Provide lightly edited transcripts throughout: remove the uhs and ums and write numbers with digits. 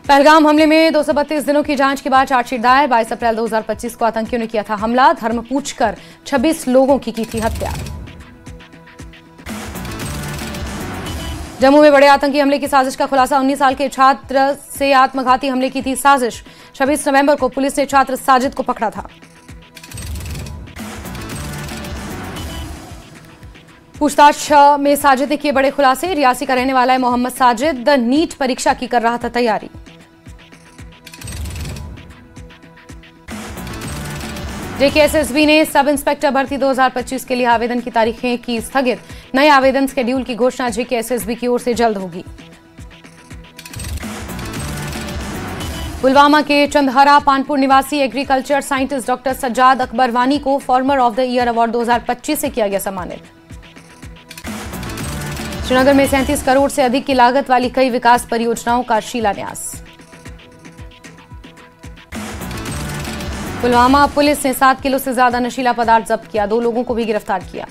पहलगाम हमले में 232 दिनों की जांच के बाद चार्जशीट दायर। 22 अप्रैल 2025 को आतंकियों ने किया था हमला। धर्म पूछकर 26 लोगों की थी हत्या। जम्मू में बड़े आतंकी हमले की साजिश का खुलासा। 19 साल के छात्र से आत्मघाती हमले की थी साजिश। 26 नवंबर को पुलिस ने छात्र साजिद को पकड़ा था। पूछताछ में साजिद ने किए बड़े खुलासे। रियासी का रहने वाला है मोहम्मद साजिद। नीट परीक्षा की कर रहा था तैयारी। जेकेएसएसबी ने सब इंस्पेक्टर भर्ती 2025 के लिए आवेदन की तारीखें की स्थगित। नए आवेदन शेड्यूल की घोषणा जेकेएसएसबी की ओर से जल्द होगी। पुलवामा के चंदहरा पानपुर निवासी agriculture scientist doctor Sajjad Akbar वानी को farmer of the year award 2025 से किया गया सम्मानित। श्रीनगर में 37 करोड़ से अधिक की लागत वाली कई विकास परियोजनाओं का शिलान्यास। पुलवामा पुलिस ने 7 किलो से ज्यादा नशीला पदार्थ जब्त किया। 2 लोगों को भी गिरफ्तार किया।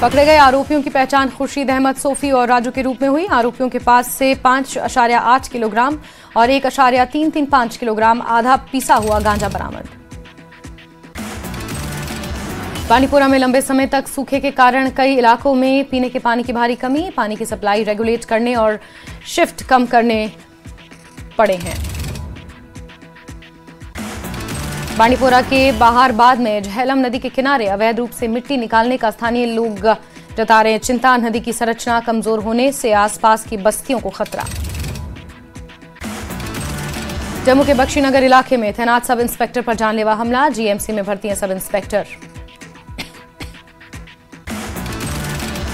पकड़े गए आरोपियों की पहचान खुर्शीद अहमद, सोफी और राजू के रूप में हुई। आरोपियों के पास से 5.8 किलोग्राम और 1.335 किलोग्राम आधा पीसा हुआ गांजा बरामद। पानीपुरा में लंबे समय तक सूखे के कारण कई इलाकों में पीने के पानी की भारी कमी। पानी की सप्लाई रेगुलेट करने और शिफ्ट कम करने पड़े हैं। बांडीपोरा के बहारबाद में झेलम नदी के किनारे अवैध रूप से मिट्टी निकालने का स्थानीय लोग जता रहे हैं चिंता। नदी की संरचना कमजोर होने से आसपास की बस्तियों को खतरा। जम्मू के बख्शीनगर इलाके में तैनात सब इंस्पेक्टर पर जानलेवा हमला। जीएमसी में भर्ती हैं सब इंस्पेक्टर।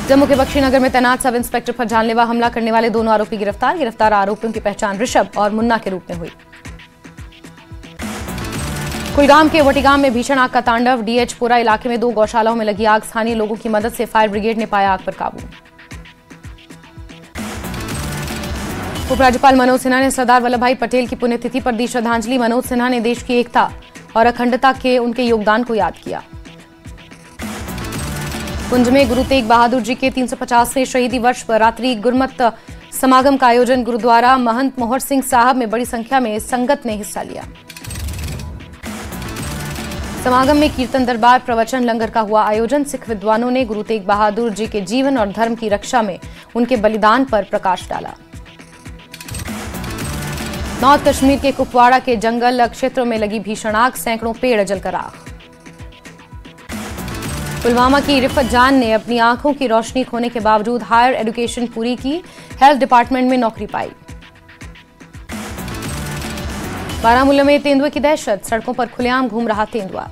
जम्मू के बख्शीनगर में तैनात सब इंस्पेक्टर पर जानलेवा हमला करने वाले 2 आरोपी गिरफ्तार। गिरफ्तार आरोपियों की पहचान ऋषभ और मुन्ना के रूप में हुई। कुलगाम के वटीगाम में भीषण आग का तांडव। डीएचपुरा इलाके में 2 गौशालाओं में लगी आग। स्थानीय लोगों की मदद से फायर ब्रिगेड ने पाया आग पर काबू। उपराज्यपाल मनोज सिन्हा ने सरदार वल्लभ भाई पटेल की पुण्यतिथि पर दी श्रद्धांजलि। मनोज सिन्हा ने देश की एकता और अखंडता के उनके योगदान को याद किया। कुंज में गुरु तेग बहादुर जी के 350वें शहीदी वर्ष पर रात्रि गुरमत समागम का आयोजन। गुरुद्वारा महंत मोहर सिंह साहब में बड़ी संख्या में संगत ने हिस्सा लिया। समागम में कीर्तन दरबार, प्रवचन, लंगर का हुआ आयोजन। सिख विद्वानों ने गुरु तेग बहादुर जी के जीवन और धर्म की रक्षा में उनके बलिदान पर प्रकाश डाला। नॉर्थ कश्मीर के कुपवाड़ा के जंगल क्षेत्रों में लगी भीषण आग। सैकड़ों पेड़ जलकर आग। पुलवामा की रिफत जान ने अपनी आंखों की रोशनी खोने के बावजूद हायर एजुकेशन पूरी की। हेल्थ डिपार्टमेंट में नौकरी पाई। बारामूला में तेंदुए की दहशत। सड़कों पर खुलेआम घूम रहा तेंदुआ।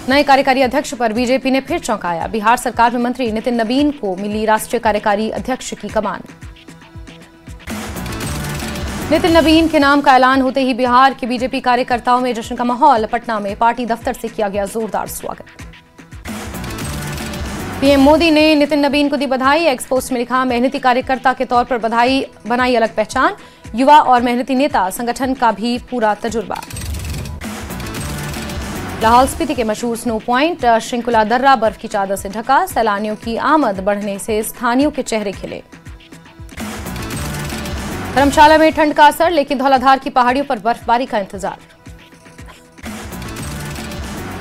नए कार्यकारी अध्यक्ष पर बीजेपी ने फिर चौंकाया। बिहार सरकार में मंत्री नितिन नबीन को मिली राष्ट्रीय कार्यकारी अध्यक्ष की कमान। नितिन नबीन के नाम का ऐलान होते ही बिहार के बीजेपी कार्यकर्ताओं में जश्न का माहौल। पटना में पार्टी दफ्तर से किया गया जोरदार स्वागत। पीएम मोदी ने नितिन नबीन को दी बधाई। एक्स पोस्ट में लिखा, मेहनती कार्यकर्ता के तौर पर बधाई, बनाई अलग पहचान। युवा और मेहनती नेता, संगठन का भी पूरा तजुर्बा। लाहौल स्पीति के मशहूर स्नो पॉइंट शृंखला दर्रा बर्फ की चादर से ढका। सैलानियों की आमद बढ़ने से स्थानीयों के चेहरे खिले। धर्मशाला में ठंड का असर, लेकिन धौलाधार की पहाड़ियों पर बर्फबारी का इंतजार।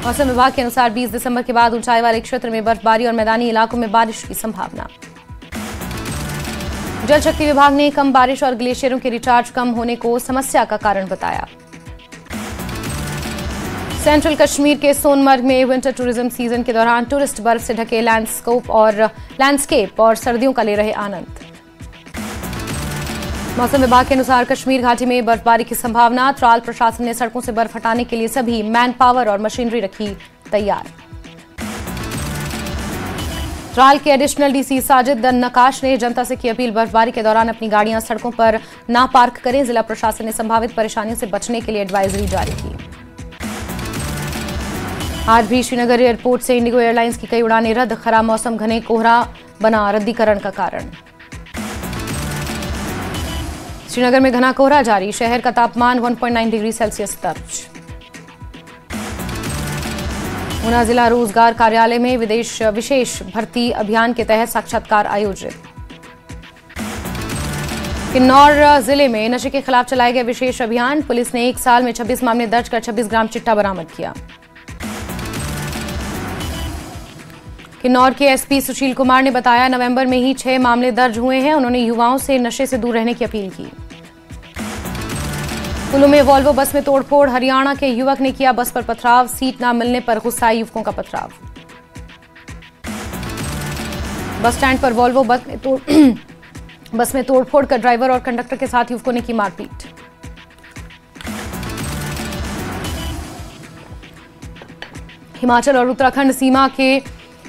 मौसम विभाग के अनुसार 20 दिसंबर के बाद ऊंचाई वाले क्षेत्र में बर्फबारी और मैदानी इलाकों में बारिश की संभावना। जल शक्ति विभाग ने कम बारिश और ग्लेशियरों के रिचार्ज कम होने को समस्या का कारण बताया। सेंट्रल कश्मीर के सोनमर्ग में विंटर टूरिज्म सीजन के दौरान टूरिस्ट बर्फ से ढके लैंडस्केप और सर्दियों का ले रहे आनंद। मौसम विभाग के अनुसार कश्मीर घाटी में बर्फबारी की संभावना। त्राल प्रशासन ने सड़कों से बर्फ हटाने के लिए सभी मैन पावर और मशीनरी रखी तैयार। त्राल के एडिशनल डीसी साजिद नकाश ने जनता से की अपील, बर्फबारी के दौरान अपनी गाड़ियां सड़कों पर ना पार्क करें। जिला प्रशासन ने संभावित परेशानियों से बचने के लिए एडवाइजरी जारी की। आज भी श्रीनगर एयरपोर्ट से इंडिगो एयरलाइंस की कई उड़ानें रद्द। खराब मौसम, घने कोहरा बना रद्दीकरण का कारण। श्रीनगर में घना कोहरा जारी। शहर का तापमान 1.9 डिग्री सेल्सियस दर्ज। ऊना जिला रोजगार कार्यालय में विशेष भर्ती अभियान के तहत साक्षात्कार आयोजित। किन्नौर जिले में नशे के खिलाफ चलाए गए विशेष अभियान, पुलिस ने 1 साल में 26 मामले दर्ज कर 26 ग्राम चिट्टा बरामद किया। किन्नौर के एसपी सुशील कुमार ने बताया, नवंबर में ही 6 मामले दर्ज हुए हैं। उन्होंने युवाओं से नशे से दूर रहने की अपील की। कुल्लू में वॉल्वो बस में तोड़फोड़, हरियाणा के युवक ने किया बस पर पथराव, सीट न मिलने पर गुस्साए युवकों का पथराव। बस स्टैंड पर वॉल्वो बस में तोड़फोड़ कर ड्राइवर और कंडक्टर के साथ युवकों ने की मारपीट। हिमाचल और उत्तराखंड सीमा के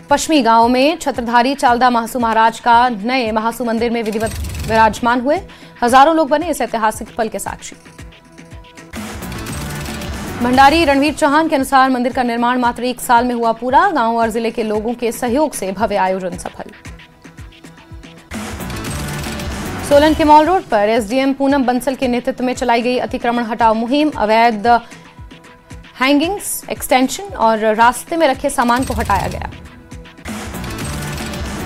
पश्चिमी गांव में छत्रधारी चालदा महासू महाराज का नए महासू मंदिर में विधिवत विराजमान हुए। हजारों लोग बने इस ऐतिहासिक पल के साक्षी। भंडारी रणवीर चौहान के अनुसार मंदिर का निर्माण मात्र 1 साल में हुआ पूरा। गांव और जिले के लोगों के सहयोग से भव्य आयोजन सफल। सोलन के मॉल रोड पर एसडीएम पूनम बंसल के नेतृत्व में चलाई गई अतिक्रमण हटाओ मुहिम। अवैध हैंगिंग्स, एक्सटेंशन और रास्ते में रखे सामान को हटाया गया।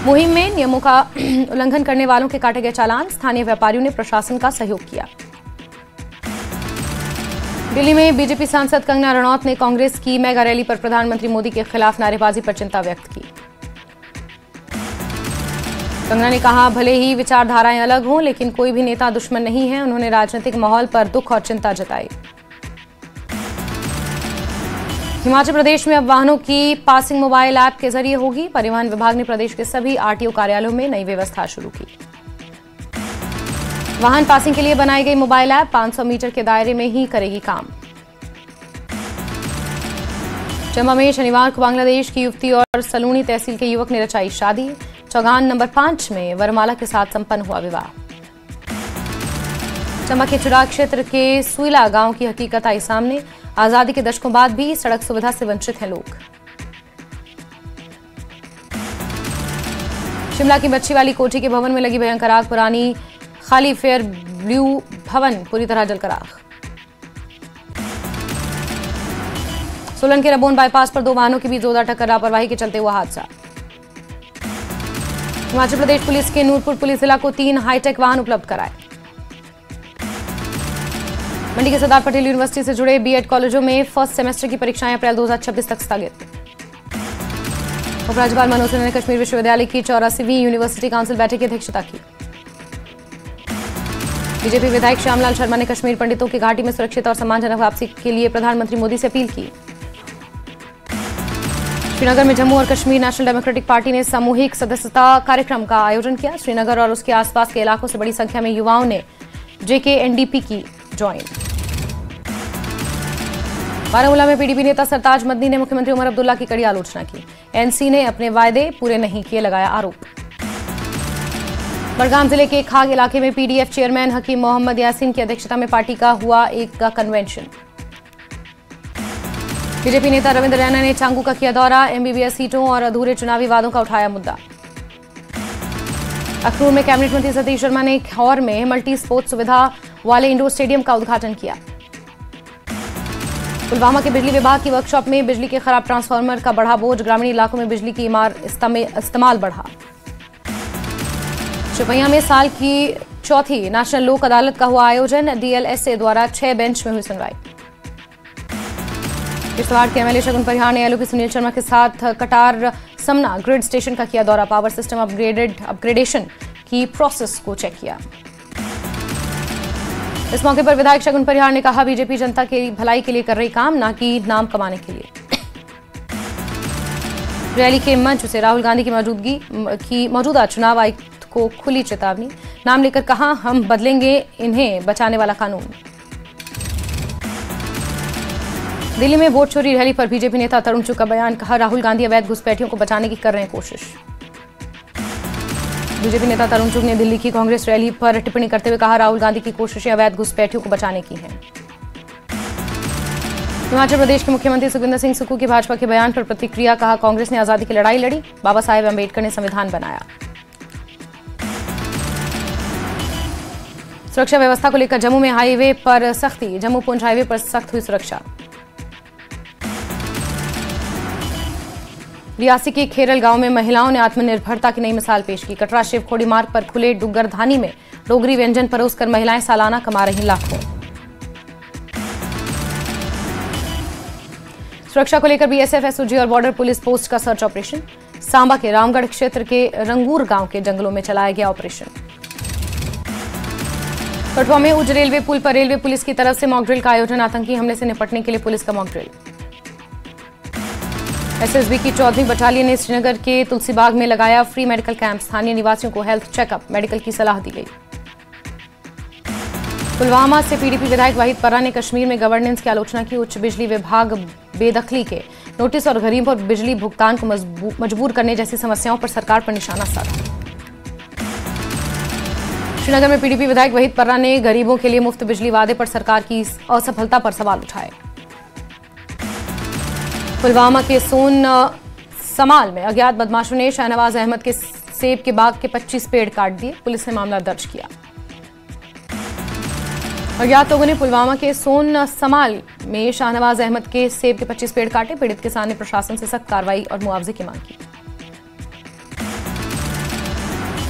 मुहिम में नियमों का उल्लंघन करने वालों के काटे गए चालान। स्थानीय व्यापारियों ने प्रशासन का सहयोग किया। दिल्ली में बीजेपी सांसद कंगना रनौत ने कांग्रेस की मेगा रैली पर प्रधानमंत्री मोदी के खिलाफ नारेबाजी पर चिंता व्यक्त की। कंगना ने कहा, भले ही विचारधाराएं अलग हों, लेकिन कोई भी नेता दुश्मन नहीं है। उन्होंने राजनीतिक माहौल पर दुख और चिंता जताई। हिमाचल प्रदेश में अब वाहनों की पासिंग मोबाइल ऐप के जरिए होगी। परिवहन विभाग ने प्रदेश के सभी आरटीओ कार्यालयों में नई व्यवस्था शुरू की। वाहन पासिंग के लिए बनाई गई मोबाइल ऐप 500 मीटर के दायरे में ही करेगी काम। चंबा में शनिवार को बांग्लादेश की युवती और सलूनी तहसील के युवक ने रचाई शादी। चौगान नंबर 5 में वरमाला के साथ संपन्न हुआ विवाह। चंबा के चुराग क्षेत्र के सुईला गांव की हकीकत आई सामने। आजादी के दशकों बाद भी सड़क सुविधा से वंचित हैं लोग। शिमला की बच्चीवाली कोठी के भवन में लगी भयंकर आग। पुरानी खाली फेयर ब्लू भवन पूरी तरह जलकर आग। सोलन के रबोन बाईपास पर 2 वाहनों के बीच जोरदार टक्कर, लापरवाही के चलते हुआ हादसा। हिमाचल प्रदेश पुलिस के नूरपुर पुलिस जिला को 3 हाईटेक वाहन उपलब्ध कराए। मंडी के सरदार पटेल यूनिवर्सिटी से जुड़े बीएड कॉलेजों में फर्स्ट सेमेस्टर की परीक्षाएं अप्रैल 2026 तक स्थगित। उपराज्यपाल मनोज सिन्हा ने कश्मीर विश्वविद्यालय की 84वीं यूनिवर्सिटी काउंसिल बैठक की अध्यक्षता की। बीजेपी विधायक श्यामलाल शर्मा ने कश्मीर पंडितों की घाटी में सुरक्षित और सम्मानजनक वापसी के लिए प्रधानमंत्री मोदी से अपील की। श्रीनगर में जम्मू और कश्मीर नेशनल डेमोक्रेटिक पार्टी ने सामूहिक सदस्यता कार्यक्रम का आयोजन किया। श्रीनगर और उसके आसपास के इलाकों से बड़ी संख्या में युवाओं ने जेकेएनडीपी की ज्वाइन। बारामूला में पीडीपी नेता सरताज मदनी ने मुख्यमंत्री उमर अब्दुल्ला की कड़ी आलोचना की। एनसी ने अपने वायदे पूरे नहीं किए, लगाया आरोप। बड़गाम जिले के खाग इलाके में पीडीएफ चेयरमैन हकीम मोहम्मद यासीन की अध्यक्षता में पार्टी का हुआ एक कन्वेंशन। बीजेपी नेता रविंद्र रैना ने चांगू का किया दौरा। एमबीबीएस सीटों और अधूरे चुनावी वादों का उठाया मुद्दा। अखनूर में कैबिनेट मंत्री सतीश शर्मा ने खौर में मल्टी स्पोर्ट्स सुविधा वाले इंडोर स्टेडियम का उद्घाटन किया। पुलवामा के बिजली विभाग की वर्कशॉप में बिजली के खराब ट्रांसफार्मर का बढ़ा बोझ। ग्रामीण इलाकों में बिजली की इस्तेमाल बढ़ा। चौपैया में साल की चौथी नेशनल लोक अदालत का हुआ आयोजन। डीएलएसए द्वारा 6 बेंच में हुई सुनवाई। किश्तवाड़ के एमएलए शगुन परिहार ने एलओपी सुनील शर्मा के साथ कटार समना ग्रिड स्टेशन का किया दौरा। पावर सिस्टम अपग्रेडेशन की प्रोसेस को चेक किया। इस मौके पर विधायक शगुन परिहार ने कहा, बीजेपी जनता की भलाई के लिए कर रही काम, ना कि नाम कमाने के लिए। रैली के मंच से राहुल गांधी की मौजूदा चुनाव आयुक्त को खुली चेतावनी। नाम लेकर कहा, हम बदलेंगे इन्हें बचाने वाला कानून। दिल्ली में वोट चोरी रैली पर बीजेपी नेता तरुण चुग का बयान। कहा, राहुल गांधी अवैध घुसपैठियों को बचाने की कर रहे हैं कोशिश। बीजेपी नेता तरुण चुग ने दिल्ली की कांग्रेस रैली पर टिप्पणी करते हुए कहा, राहुल गांधी की कोशिशें अवैध घुसपैठियों को बचाने की हैं। हिमाचल प्रदेश के मुख्यमंत्री सुखविंदर सिंह सुक्खू के भाजपा के बयान पर प्रतिक्रिया। कहा, कांग्रेस ने आजादी की लड़ाई लड़ी, बाबा साहेब अम्बेडकर ने संविधान बनाया। सुरक्षा व्यवस्था को लेकर जम्मू में हाईवे पर सख्ती। जम्मू पुंछ हाईवे पर सख्त हुई सुरक्षा। रियासी के खेरल गांव में महिलाओं ने आत्मनिर्भरता की नई मिसाल पेश की। कटरा शिवखोड़ी मार्ग पर खुले डुग्गरधानी में डोगरी व्यंजन परोसकर महिलाएं सालाना कमा रही लाखों। सुरक्षा को लेकर बीएसएफ, एसओजी और बॉर्डर पुलिस पोस्ट का सर्च ऑपरेशन। सांबा के रामगढ़ क्षेत्र के रंगूर गांव के जंगलों में चलाया गया ऑपरेशन। कठुआ में उज रेलवे पुल पर रेलवे पुलिस की तरफ से मॉक ड्रिल का आयोजन। आतंकी हमले से निपटने के लिए पुलिस का मॉक ड्रिल। एसएसबी की 4वीं बटालियन ने श्रीनगर के तुलसीबाग में लगाया फ्री मेडिकल कैंप। स्थानीय निवासियों को हेल्थ चेकअप, मेडिकल की सलाह दी गई। पुलवामा से पीडीपी विधायक वाहिद पर्रा ने कश्मीर में गवर्नेंस की आलोचना की। उच्च बिजली विभाग बेदखली के नोटिस और गरीबों पर बिजली भुगतान को मजबूर करने जैसी समस्याओं पर सरकार पर निशाना साधा। श्रीनगर में पीडीपी विधायक वाहिद पर्रा ने गरीबों के लिए मुफ्त बिजली वादे पर सरकार की असफलता पर सवाल उठाए। पुलवामा के सोन समाल में अज्ञात बदमाशों ने शाहनवाज अहमद के सेब के बाग के 25 पेड़ काट दिए। पुलिस ने मामला दर्ज किया। अज्ञात लोगों ने पुलवामा के सोन समाल में शाहनवाज अहमद के सेब के 25 पेड़ काटे। पीड़ित किसान ने प्रशासन से सख्त कार्रवाई और मुआवजे की मांग की।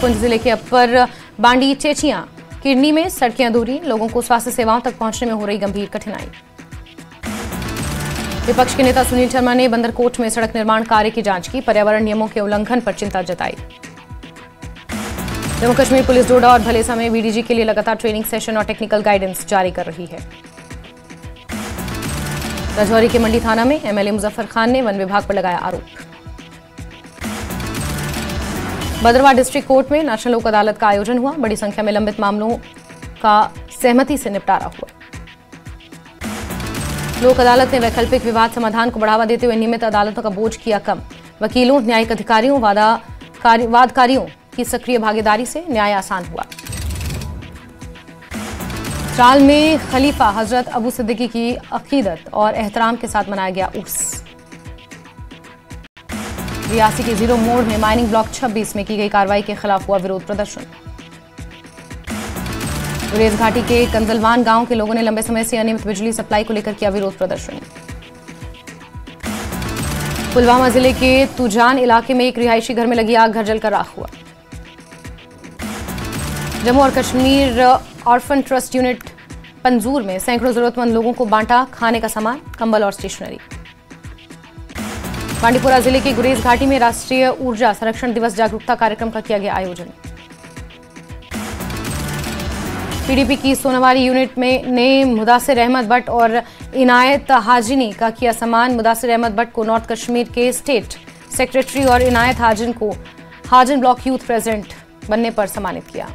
पुंछ जिले के अपर बांडी चेचियां किडनी में सड़कें अधूरी, लोगों को स्वास्थ्य सेवाओं तक पहुंचने में हो रही गंभीर कठिनाई। विपक्ष के नेता सुनील शर्मा ने बंदरकोट में सड़क निर्माण कार्य की जांच की। पर्यावरण नियमों के उल्लंघन पर चिंता जताई। जम्मू कश्मीर पुलिस डोडा और भलेसा में बीडीजी के लिए लगातार ट्रेनिंग सेशन और टेक्निकल गाइडेंस जारी कर रही है। राजौरी के मंडी थाना में एमएलए मुजफ्फर खान ने वन विभाग पर लगाया आरोप। भद्रवाह डिस्ट्रिक्ट कोर्ट में नेशनल लोक अदालत का आयोजन हुआ। बड़ी संख्या में लंबित मामलों का सहमति से निपटारा हुआ। लोक अदालत ने वैकल्पिक विवाद समाधान को बढ़ावा देते हुए नियमित अदालतों का बोझ किया कम। वकीलों, न्यायिक अधिकारियों, वादकारियों की सक्रिय भागीदारी से न्याय आसान हुआ। त्राल में खलीफा हजरत अबू सिद्दीकी की अकीदत और एहतराम के साथ मनाया गया उर्स। रियासी के जीरो मोड़ में माइनिंग ब्लॉक 26 में की गई कार्रवाई के खिलाफ हुआ विरोध प्रदर्शन। गुरेज घाटी के कंजलवान गांव के लोगों ने लंबे समय से अनियमित बिजली सप्लाई को लेकर किया विरोध प्रदर्शन। पुलवामा जिले के तुजान इलाके में एक रिहायशी घर में लगी आग, घर जलकर राख हुआ। जम्मू और कश्मीर ऑर्फन ट्रस्ट यूनिट पंजूर में सैकड़ों जरूरतमंद लोगों को बांटा खाने का सामान, कंबल और स्टेशनरी। बांडीपुरा जिले के गुरेज घाटी में राष्ट्रीय ऊर्जा संरक्षण दिवस जागरूकता कार्यक्रम का किया गया आयोजन। पीडीपी की सोनावारी यूनिट में ने मुदासिर अहमद भट्ट और इनायत हाजिनी का किया सम्मान। मुदासिर अहमद भट्ट को नॉर्थ कश्मीर के स्टेट सेक्रेटरी और इनायत हाजिन को हाजिन ब्लॉक यूथ प्रेसिडेंट बनने पर सम्मानित किया।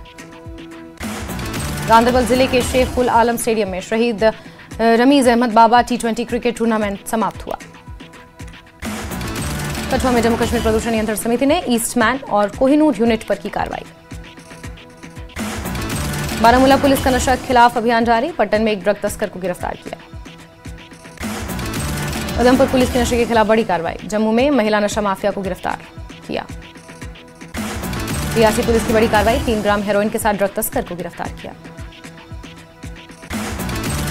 गांधरबल जिले के शेख उल आलम स्टेडियम में शहीद रमीज अहमद बाबा T20 क्रिकेट टूर्नामेंट समाप्त हुआ। कठुआ में जम्मू कश्मीर प्रदूषण नियंत्रण समिति ने ईस्टमैन और कोहिनूर यूनिट पर की कार्रवाई। बारामूला पुलिस का नशा के खिलाफ अभियान जारी। पट्टन में एक ड्रग तस्कर को गिरफ्तार किया। उधमपुर पुलिस की नशे के खिलाफ बड़ी कार्रवाई। जम्मू में महिला नशा माफिया को गिरफ्तार किया। रियासी पुलिस की बड़ी कार्रवाई। 3 ग्राम हेरोइन के साथ ड्रग तस्कर को गिरफ्तार किया।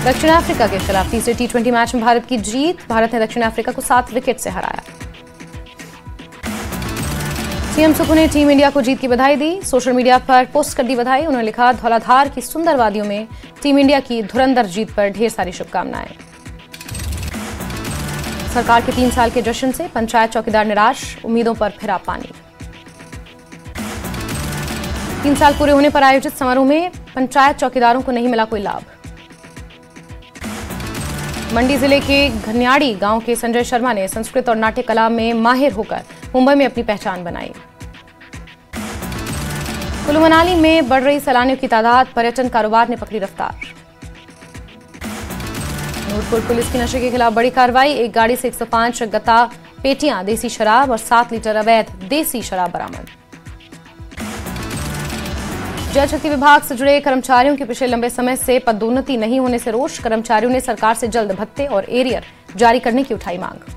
दक्षिण अफ्रीका के खिलाफ तीसरे T20 मैच में भारत की जीत। भारत ने दक्षिण अफ्रीका को 7 विकेट से हराया। सीएम सुक्खू ने टीम इंडिया को जीत की बधाई दी। सोशल मीडिया पर पोस्ट कर दी बधाई। उन्होंने लिखा, धौलाधार की सुंदर वादियों में टीम इंडिया की धुरंधर जीत पर ढेर सारी शुभकामनाएं। सरकार के 3 साल के जश्न से पंचायत चौकीदार निराश, उम्मीदों पर फिरा पानी। 3 साल पूरे होने पर आयोजित समारोह में पंचायत चौकीदारों को नहीं मिला कोई लाभ। मंडी जिले के घन्याड़ी गांव के संजय शर्मा ने संस्कृत और नाट्य कला में माहिर होकर मुंबई में अपनी पहचान बनाई। कुल्लू मनाली में बढ़ रही सैलानियों की तादाद, पर्यटन कारोबार ने पकड़ी रफ्तार। नूरपुर पुलिस की नशे के खिलाफ बड़ी कार्रवाई। एक गाड़ी से 105 गत्ता पेटियां देसी शराब और 7 लीटर अवैध देसी शराब बरामद। जल शक्ति विभाग से जुड़े कर्मचारियों के पिछले लंबे समय से पदोन्नति नहीं होने से रोष। कर्मचारियों ने सरकार से जल्द भत्ते और एरियर जारी करने की उठाई मांग।